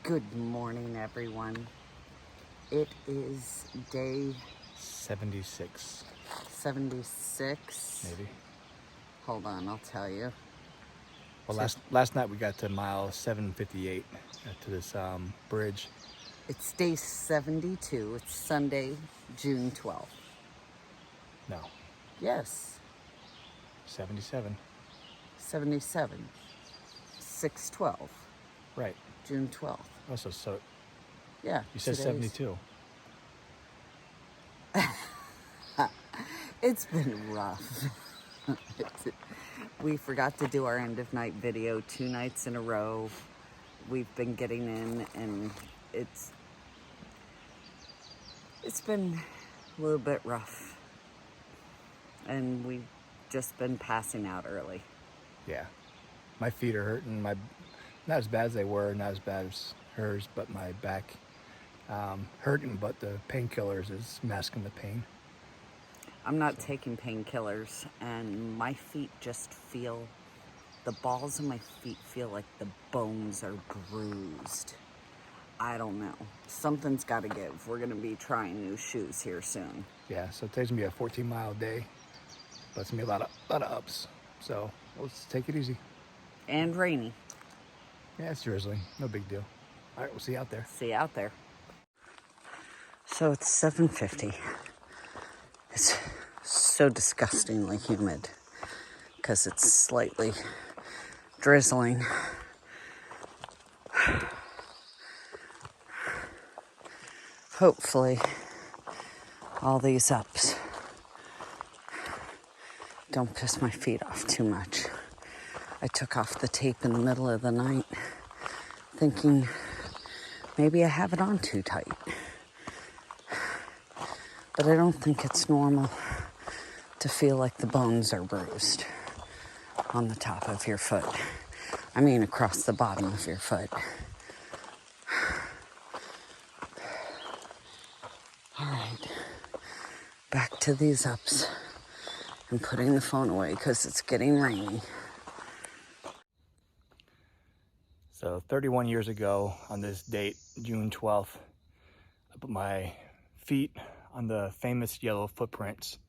Good morning, everyone. It is day 76. 76. Maybe. Hold on, I'll tell you. Well, last night we got to mile 758 to this bridge. It's day 72. It's Sunday, June 12th. No, Yes, 77. 77. 6/12. Right. June 12th. Oh, so Yeah. you said 72. It's been rough. We forgot to do our end of night video 2 nights in a row. We've been getting in, and it's been a little bit rough. And we've just been passing out early. Yeah. My feet are hurting. Not as bad as they were, not as bad as hers, but my back hurting, but the painkillers is masking the pain. I'm not taking painkillers, and my feet just feel, the balls of my feet feel like the bones are bruised. I don't know. Something's got to give. We're going to be trying new shoes here soon. Yeah, so today's going to be a 14-mile day, but it's going to be a lot of ups. So let's take it easy. And rainy. Yeah, it's drizzling. No big deal. All right, we'll see you out there. See you out there. So it's 7:50. It's so disgustingly humid because it's slightly drizzling. Hopefully, all these ups don't piss my feet off too much. I took off the tape in the middle of the night thinking maybe I have it on too tight. But I don't think it's normal to feel like the bones are bruised on the top of your foot. I mean, across the bottom of your foot. All right, back to these ups and putting the phone away because it's getting rainy. So 31 years ago on this date, June 12th, I put my feet on the famous yellow footprints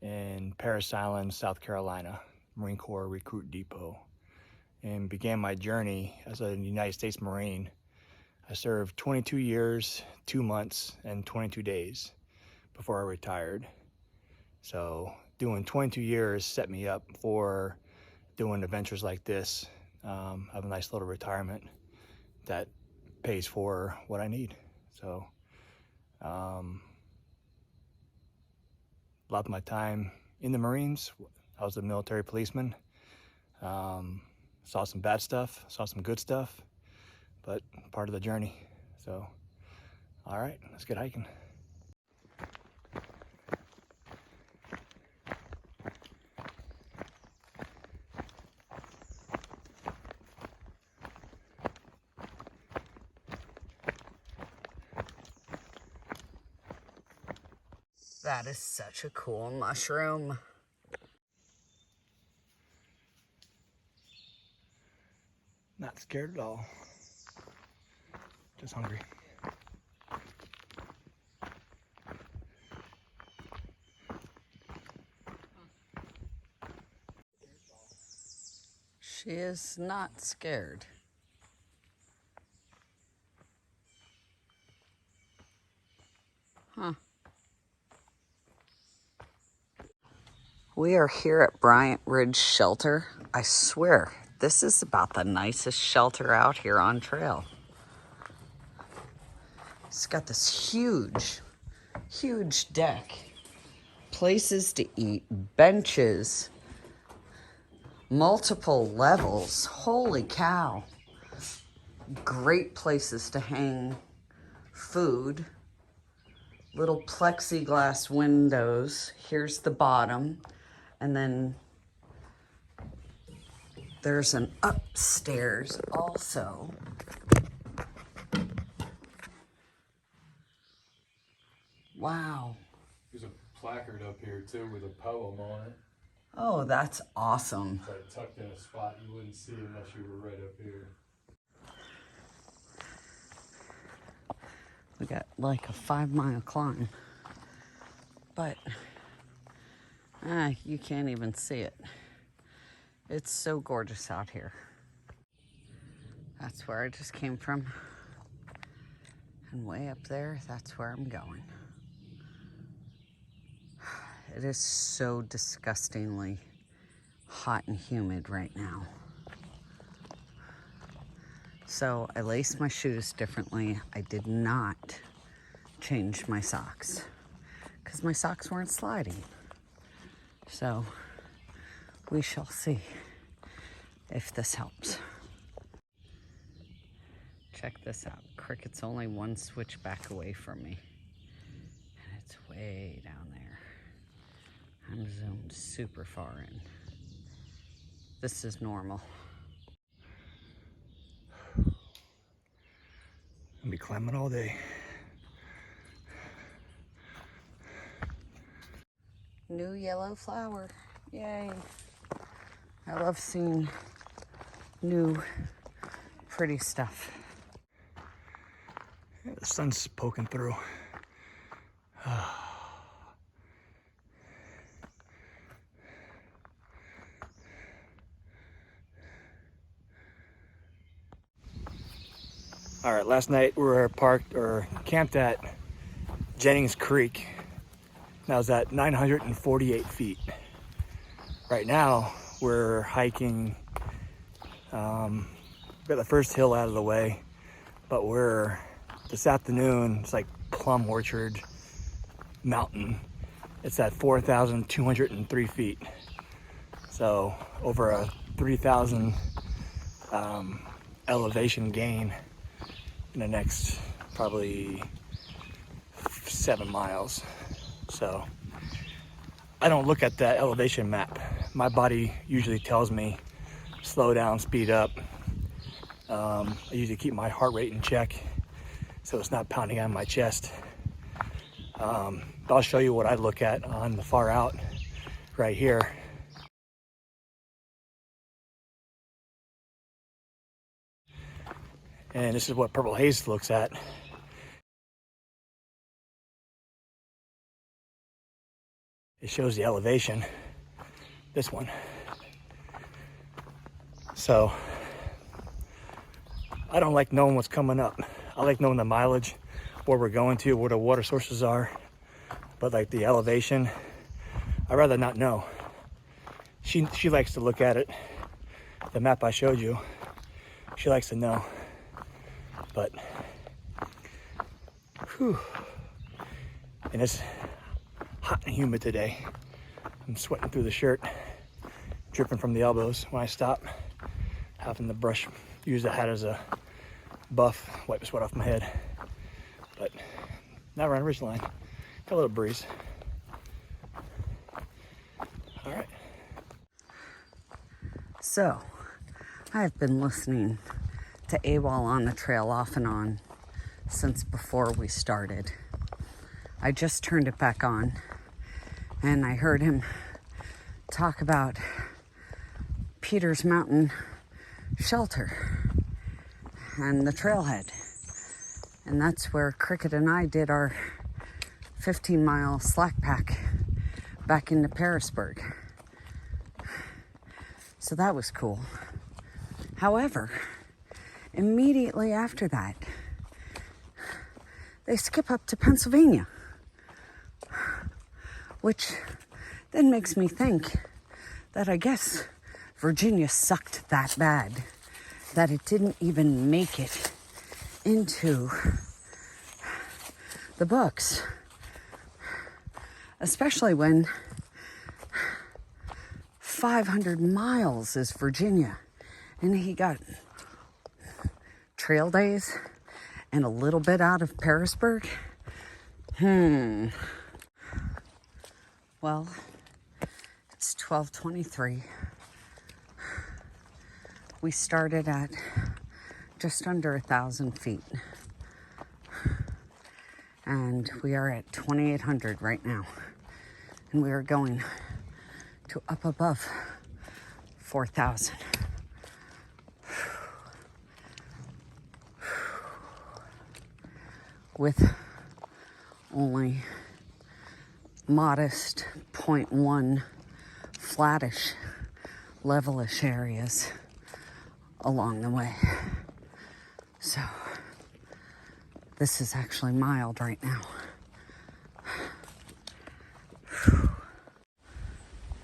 in Parris Island, South Carolina, Marine Corps Recruit Depot, and began my journey as a United States Marine. I served 22 years, 2 months, and 22 days before I retired. So doing 22 years set me up for doing adventures like this. I have a nice little retirement that pays for what I need. So a lot of my time in the Marines, I was a military policeman. Saw some bad stuff, saw some good stuff, but part of the journey. So, all right, let's get hiking. That is such a cool mushroom. Not scared at all, just hungry. She is not scared. Huh. We are here at Bryant Ridge Shelter. I swear, this is about the nicest shelter out here on trail. It's got this huge, huge deck. Places to eat, benches, multiple levels. Holy cow. Great places to hang food. Little plexiglass windows. Here's the bottom. And then there's an upstairs also. Wow. There's a placard up here too with a poem on it. Oh, that's awesome. It's like tucked in a spot you wouldn't see unless you were right up here. We got like a 5-mile climb, but you can't even see it. It's so gorgeous out here. That's where I just came from. And way up there, that's where I'm going. It is so disgustingly hot and humid right now. So I laced my shoes differently. I did not change my socks because my socks weren't sliding. So we shall see if this helps. Check this out. Cricket's only one switchback away from me. And it's way down there. I'm zoomed super far in. This is normal. I'll be climbing all day. New yellow flower. Yay. I love seeing new pretty stuff. Yeah, the sun's poking through. All right, last night we were camped at Jennings Creek. That was at 948 feet. Right now we're hiking, we got the first hill out of the way, but this afternoon, it's like Plum Orchard Mountain. It's at 4,203 feet. So over a 3,000 elevation gain in the next probably 7 miles. So I don't look at that elevation map. My body usually tells me slow down, speed up. I usually keep my heart rate in check so it's not pounding on my chest. I'll show you what I look at on the far out right here. And this is what Purple Haze looks at. It shows the elevation, this one. So I don't like knowing what's coming up. I like knowing the mileage, where we're going to, where the water sources are. But like the elevation, I'd rather not know. She likes to look at it. The map I showed you, she likes to know. But, whew. And it's hot and humid today. I'm sweating through the shirt, dripping from the elbows when I stop. Having to use the hat as a buff, wipe the sweat off my head. But now we're on a ridgeline. Got a little breeze. All right. So, I've been listening to AWOL on the trail off and on since before we started. I just turned it back on and I heard him talk about Peter's Mountain Shelter and the trailhead. And that's where Cricket and I did our 15-mile slack pack back into Pearisburg. So that was cool. However, immediately after that, they skip up to Pennsylvania, which then makes me think that I guess Virginia sucked that bad that it didn't even make it into the books, especially when 500 miles is Virginia, and he got trail days and a little bit out of Pearisburg. Well, it's 12:23. We started at just under 1,000 feet. And we are at 2,800 right now. And we are going to up above 4,000. with only modest 0.1 flattish, levelish areas along the way. So this is actually mild right now.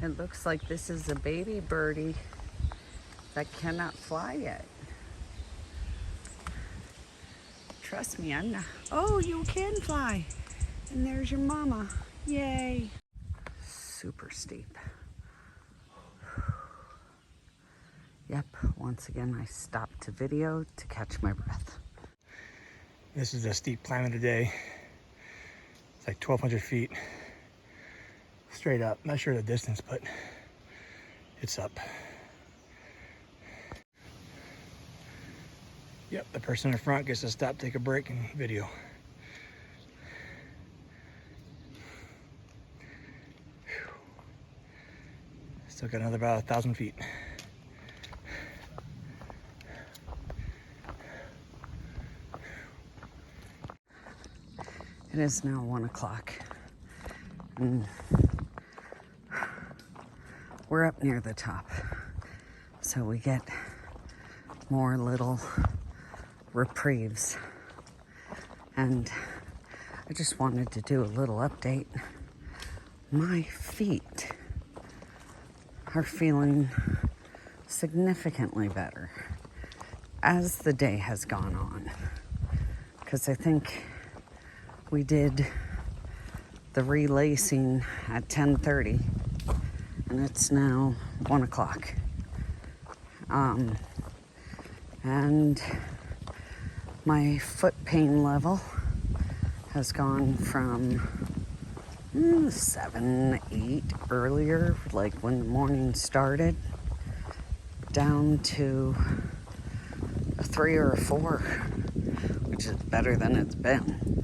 It looks like this is a baby birdie that cannot fly yet. Trust me, I'm not. Oh, you can fly. And there's your mama. Yay. Super steep. Yep, once again I stopped to video to catch my breath. This is a steep climb of the day. It's like 1,200 feet. Straight up. Not sure the distance, but it's up. Yep, the person in the front gets to stop, take a break, and video. Whew. Still got another about 1,000 feet. It is now 1 o'clock. And we're up near the top. So we get more little reprieves. And I just wanted to do a little update. My feet are feeling significantly better as the day has gone on. Because I think we did the relacing at 10:30 and it's now 1 o'clock. And my foot pain level has gone from 7, 8 earlier, like when the morning started, down to a 3 or a 4, which is better than it's been.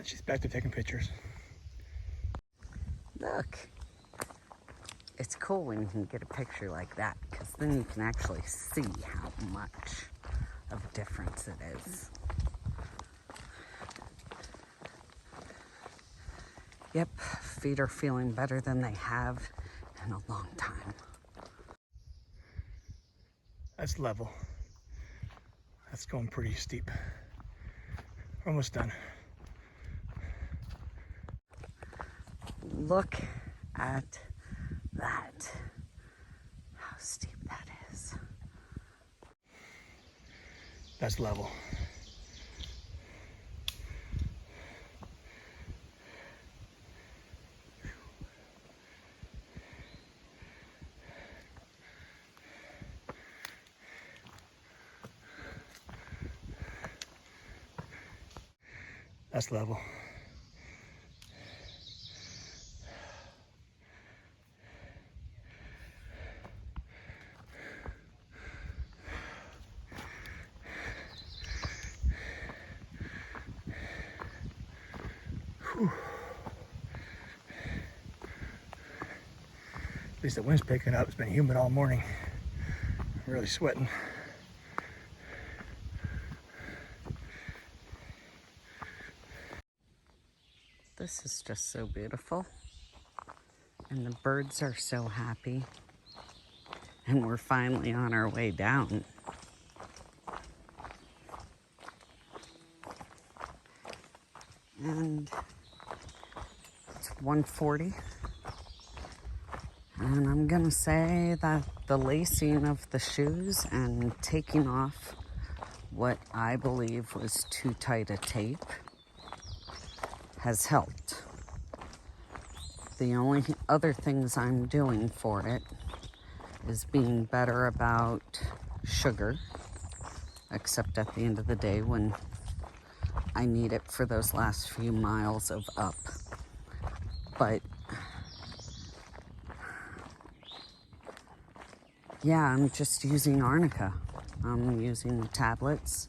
She's back to taking pictures. Look, it's cool when you can get a picture like that, because then you can actually see how much of a difference it is. Yep, feet are feeling better than they have in a long time. That's level. That's going pretty steep. Almost done. Look at that. How steep that is. That's level. That's level. Whew. At least the wind's picking up. It's been humid all morning. I'm really sweating. This is just so beautiful. And the birds are so happy. And we're finally on our way down. And it's 1:40. And I'm gonna say that the lacing of the shoes and taking off what I believe was too tight a tape has helped. The only other things I'm doing for it is being better about sugar except at the end of the day when I need it for those last few miles of up. But yeah, I'm just using arnica. I'm using tablets,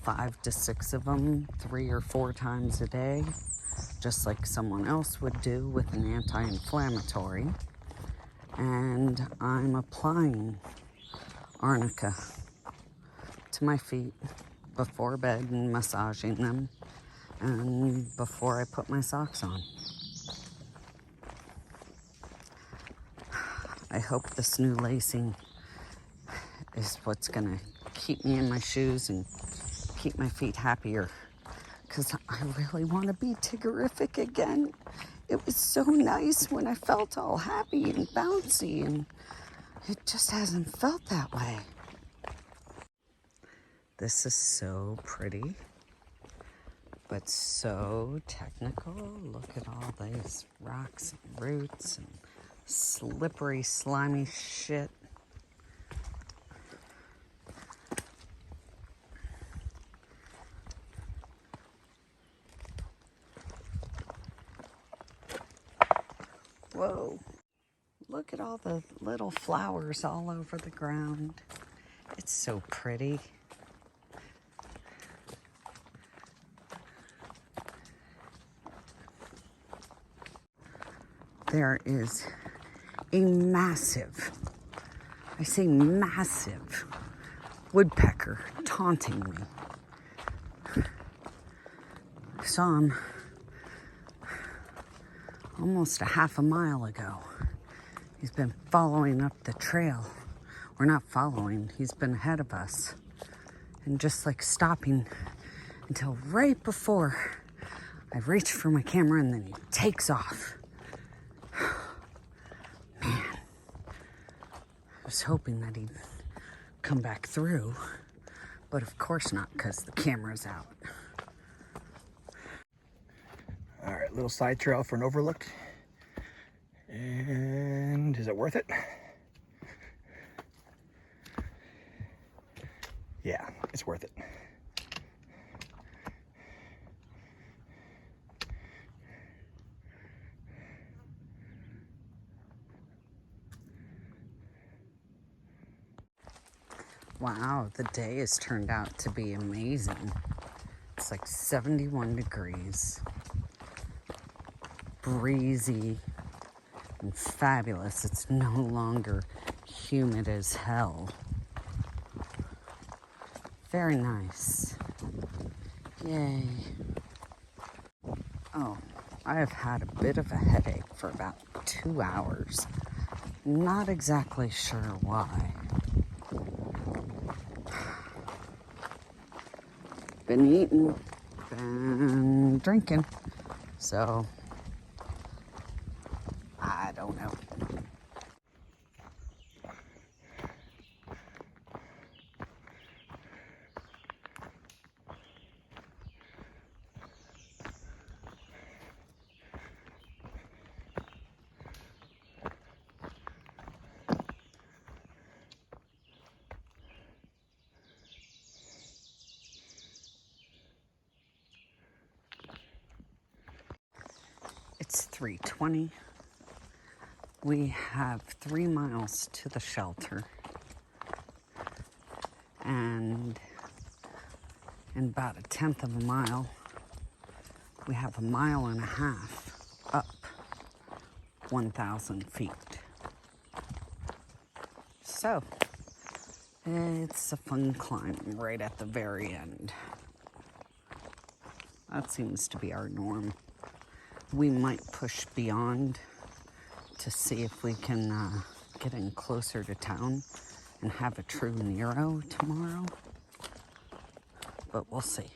5 to 6 of them, 3 or 4 times a day, just like someone else would do with an anti-inflammatory. And I'm applying arnica to my feet before bed and massaging them, and before I put my socks on. I hope this new lacing is what's gonna keep me in my shoes and keep my feet happier, because I really want to be Tiggerific again. It was so nice when I felt all happy and bouncy, and it just hasn't felt that way. This is so pretty, but so technical. Look at all these rocks and roots and slippery, slimy shit. Whoa. Look at all the little flowers all over the ground. It's so pretty. There is a massive, I say massive, woodpecker taunting me. Saw him almost a half a mile ago. He's been following up the trail. We're not following, he's been ahead of us. And just like stopping until right before I reach for my camera, and then he takes off. Man, I was hoping that he'd come back through, but of course not, because the camera's out. All right, little side trail for an overlook. And is it worth it? Yeah, it's worth it. Wow, the day has turned out to be amazing. It's like 71 degrees, breezy, and fabulous. It's no longer humid as hell. Very nice. Yay. Oh, I have had a bit of a headache for about 2 hours. Not exactly sure why. Been eating, been drinking, so I don't know. It's 3:20. We have 3 miles to the shelter. And in about 1/10 of a mile, we have 1.5 miles up 1,000 feet. So, it's a fun climb right at the very end. That seems to be our norm. We might push beyond to see if we can get in closer to town and have a true Nero tomorrow. But we'll see.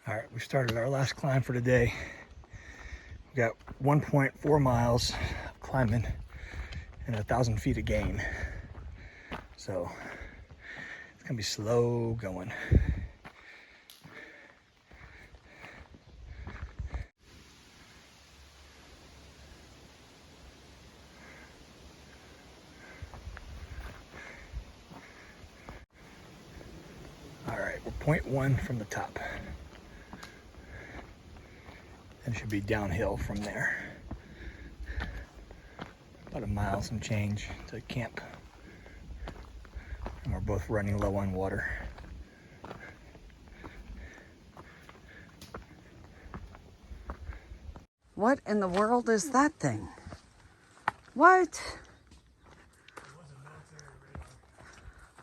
All right, we started our last climb for today. We got 1.4 miles of climbing and 1,000 feet of gain. So it's gonna be slow going. All right, we're 0.1 from the top. And it should be downhill from there. About a mile some change to camp. And we're both running low on water. What in the world is that thing? What?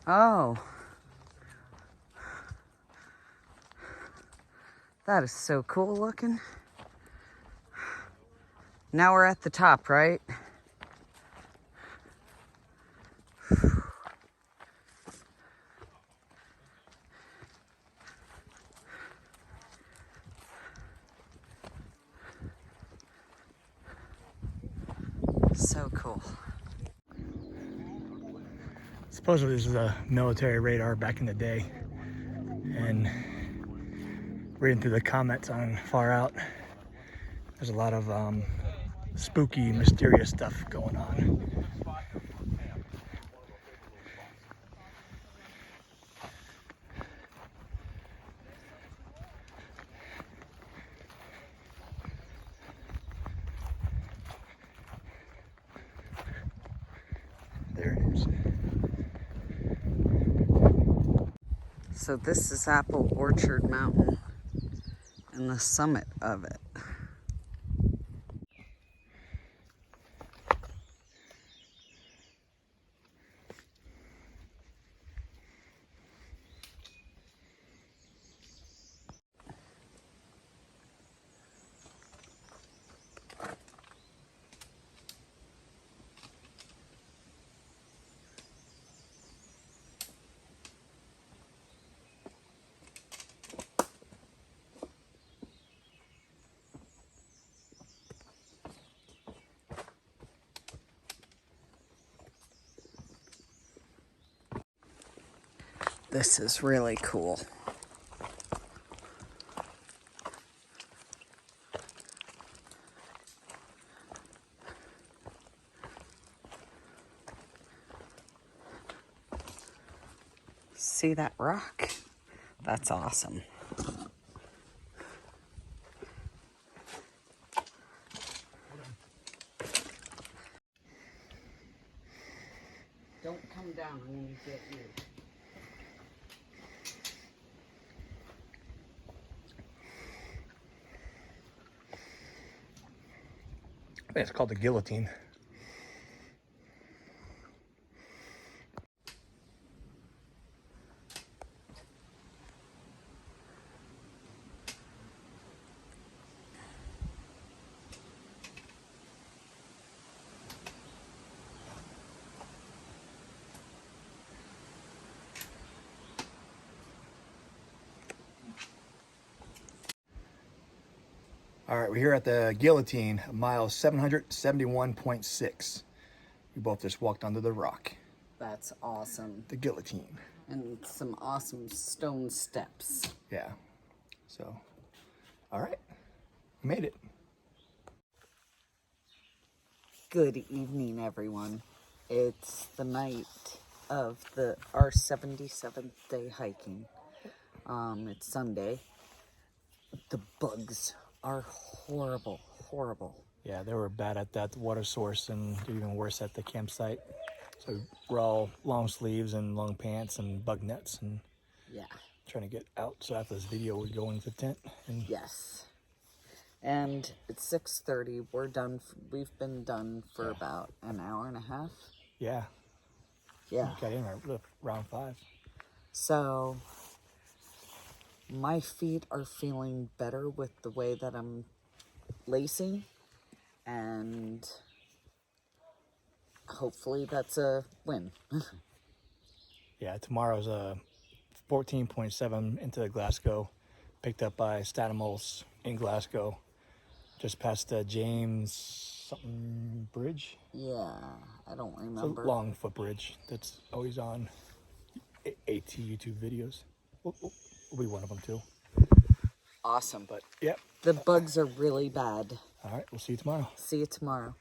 Oh. That is so cool looking. Now we're at the top, right? So cool. Supposedly this is a military radar back in the day. And reading through the comments on Far Out, there's a lot of spooky, mysterious stuff going on. There it is. So this is Apple Orchard Mountain and the summit of it. This is really cool. See that rock? That's awesome. Don't come down, I'm gonna get you. I think it's called the Guillotine. All right, we're here at the Guillotine, mile 771.6. We both just walked onto the rock. That's awesome. The Guillotine. And some awesome stone steps. Yeah. So, all right, we made it. Good evening, everyone. It's the night of our 77th day hiking. It's Sunday. The bugs are horrible, horrible. Yeah, they were bad at that water source and even worse at the campsite. So we're all long sleeves and long pants and bug nets and Yeah. trying to get out. So after this video, we go into the tent. And Yes. And it's 6:30. We're done. We've been done for about an hour and a half. yeah, Yeah. got in around 5. So my feet are feeling better with the way that I'm lacing, and hopefully that's a win. Yeah, tomorrow's 14.7 into Glasgow, picked up by Stanimals in Glasgow, just past the James something bridge. Yeah, I don't It's remember. a long footbridge that's always on AT YouTube videos. Will be one of them too. Awesome. But yep. The bugs are really bad. All right, we'll see you tomorrow. See you tomorrow.